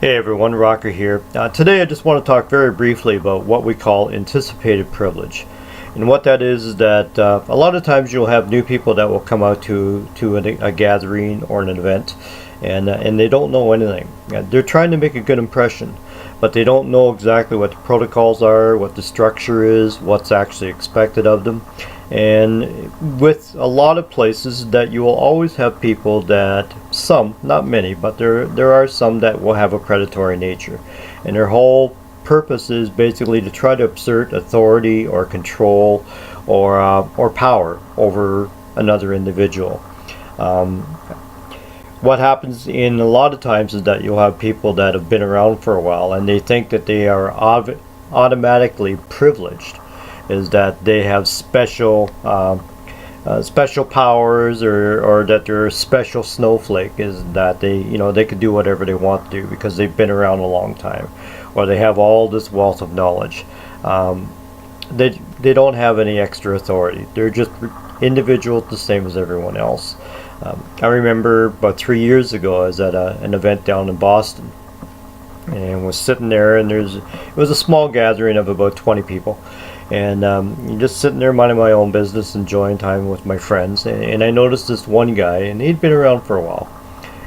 Hey everyone, Rocker here. Today I just want to talk very briefly about what we call anticipated privilege. And what that is that a lot of times you'll have new people that will come out to a gathering or an event, and they don't know anything. They're trying to make a good impression, but they don't know exactly what the protocols are, what the structure is, what's actually expected of them. And with a lot of places that you will always have people that, some, not many, but there are some that will have a predatory nature. And their whole purpose is basically to try to exert authority or control or power over another individual. What happens in a lot of times is that you'll have people that have been around for a while and they think that they are automatically privileged, is that they have special powers, or that they're a special snowflake, is that they could do whatever they want to do because they've been around a long time, or they have all this wealth of knowledge. They don't have any extra authority. They're just individuals the same as everyone else. I remember about 3 years ago I was at an event down in Boston and was sitting there, and it was a small gathering of about 20 people, and just sitting there minding my own business, enjoying time with my friends, and I noticed this one guy, and he'd been around for a while,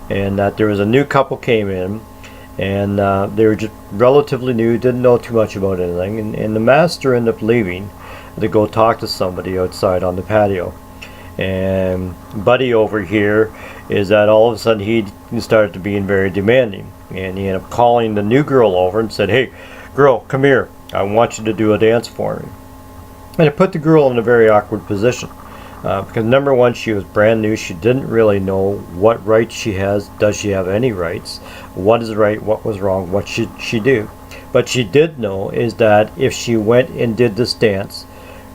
and that there was a new couple came in, and they were just relatively new, didn't know too much about anything, and the master ended up leaving to go talk to somebody outside on the patio. And Buddy over here is that all of a sudden he started to being very demanding, and he ended up calling the new girl over and said, "Hey girl, come here, I want you to do a dance for me." And it put the girl in a very awkward position, because number one, she was brand new. She didn't really know what rights she has. Does she have any rights? What is right? What was wrong? What should she do? But she did know is that if she went and did this dance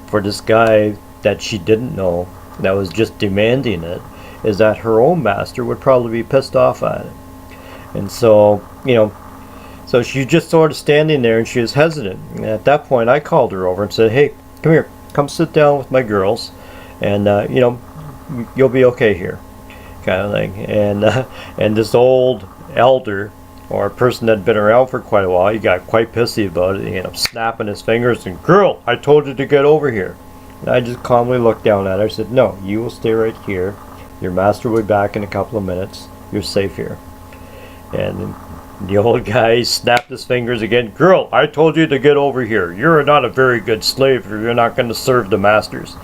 for this guy that she didn't know, that was just demanding it, is that her own master would probably be pissed off at it. And so, so she's just sort of standing there, and she was hesitant. And at that point, I called her over and said, "Hey, come here, come sit down with my girls, and you'll be okay here," kind of thing. And this old elder, or a person that had been around for quite a while, he got quite pissy about it. He ended up snapping his fingers and, "Girl, I told you to get over here." And I just calmly looked down at her. I said, "No, you will stay right here. Your master will be back in a couple of minutes. You're safe here." And the old guy snapped his fingers again. "Girl, I told you to get over here. You're not a very good slave if you're not going to serve the masters."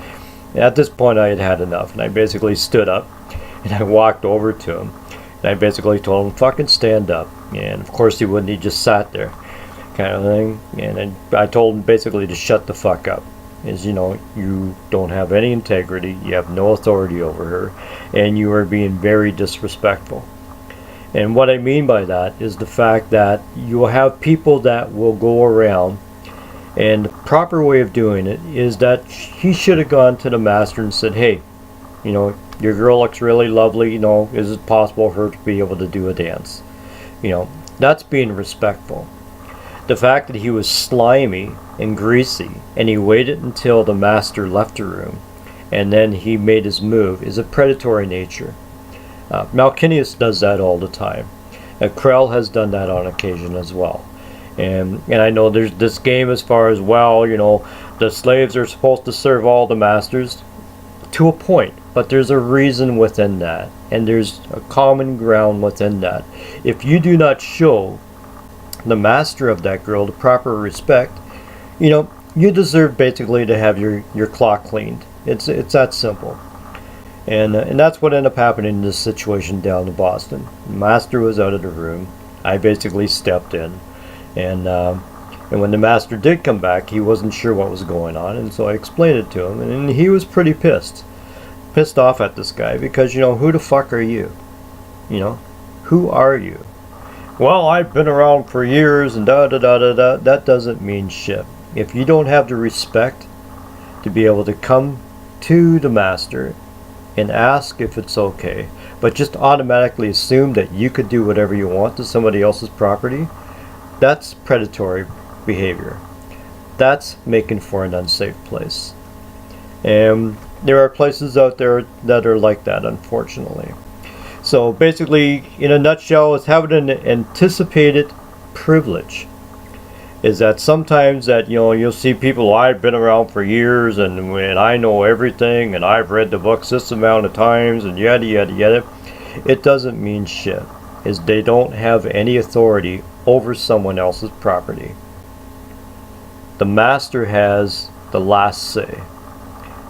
And at this point, I had had enough, and I basically stood up, and I walked over to him, and I basically told him, "Fucking stand up." And of course he wouldn't. He just sat there, kind of thing. And I told him basically to shut the fuck up. You don't have any integrity, you have no authority over her, and you are being very disrespectful. And what I mean by that is the fact that you will have people that will go around, and the proper way of doing it is that he should have gone to the master and said, "Hey, your girl looks really lovely, is it possible for her to be able to do a dance?" That's being respectful. The fact that he was slimy and greasy, and he waited until the master left the room, and then he made his move, is a predatory nature. Malkinius does that all the time. Krell has done that on occasion as well. And I know there's this game as far as, the slaves are supposed to serve all the masters to a point, but there's a reason within that, and there's a common ground within that. If you do not show the master of that girl the proper respect, you deserve basically to have your clock cleaned. It's that simple. And that's what ended up happening in this situation down in Boston. The master was out of the room. I basically stepped in, and when the master did come back, he wasn't sure what was going on, and so I explained it to him, and he was pretty pissed off at this guy, because who the fuck are you? Who are you? "Well, I've been around for years and da da da da da." That doesn't mean shit. If you don't have the respect to be able to come to the master and ask if it's okay, but just automatically assume that you could do whatever you want to somebody else's property, that's predatory behavior. That's making for an unsafe place. And there are places out there that are like that, unfortunately. So basically, in a nutshell, it's having an anticipated privilege. Is that sometimes that, you know, you'll see people, I've been around for years and when I know everything and I've read the books this amount of times and yada yada yada. It doesn't mean shit. Is they don't have any authority over someone else's property. The master has the last say.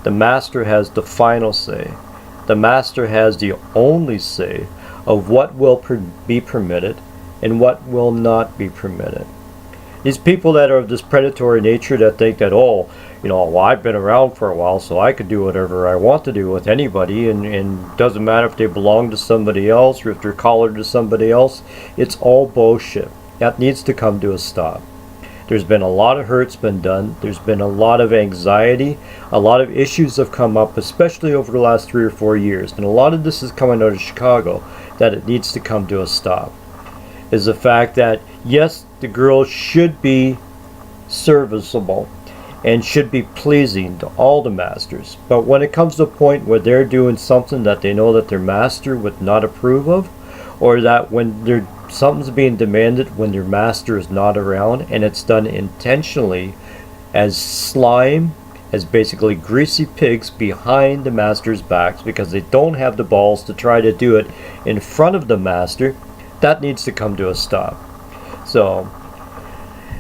The master has the final say. The master has the only say of what will be permitted and what will not be permitted. These people that are of this predatory nature that think that, oh, you know, well, I've been around for a while so I could do whatever I want to do with anybody, and doesn't matter if they belong to somebody else or if they're collared to somebody else. It's all bullshit. That needs to come to a stop. There's been a lot of hurt's been done. There's been a lot of anxiety. A lot of issues have come up, especially over the last 3 or 4 years. And a lot of this is coming out of Chicago, that it needs to come to a stop. Is the fact that, yes, the girl should be serviceable and should be pleasing to all the masters. But when it comes to a point where they're doing something that they know that their master would not approve of, or that when something's being demanded when their master is not around, and it's done intentionally as slime, as basically greasy pigs behind the master's backs because they don't have the balls to try to do it in front of the master, that needs to come to a stop. So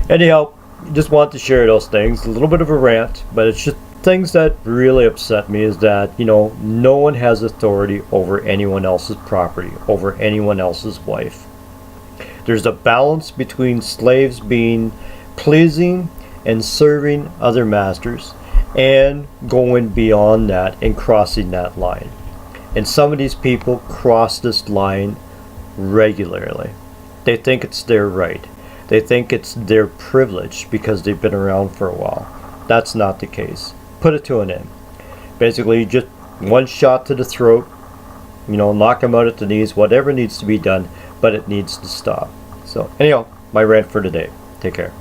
anyhow, just want to share those things. A little bit of a rant, but it's just things that really upset me is that, you know, no one has authority over anyone else's property, over anyone else's wife. There's a balance between slaves being pleasing and serving other masters and going beyond that and crossing that line. And some of these people cross this line regularly. They think it's their right. They think it's their privilege because they've been around for a while. That's not the case. Put it to an end. Basically, just one shot to the throat, you know, knock them out at the knees, whatever needs to be done, but it needs to stop. So anyhow, my rant for today. Take care.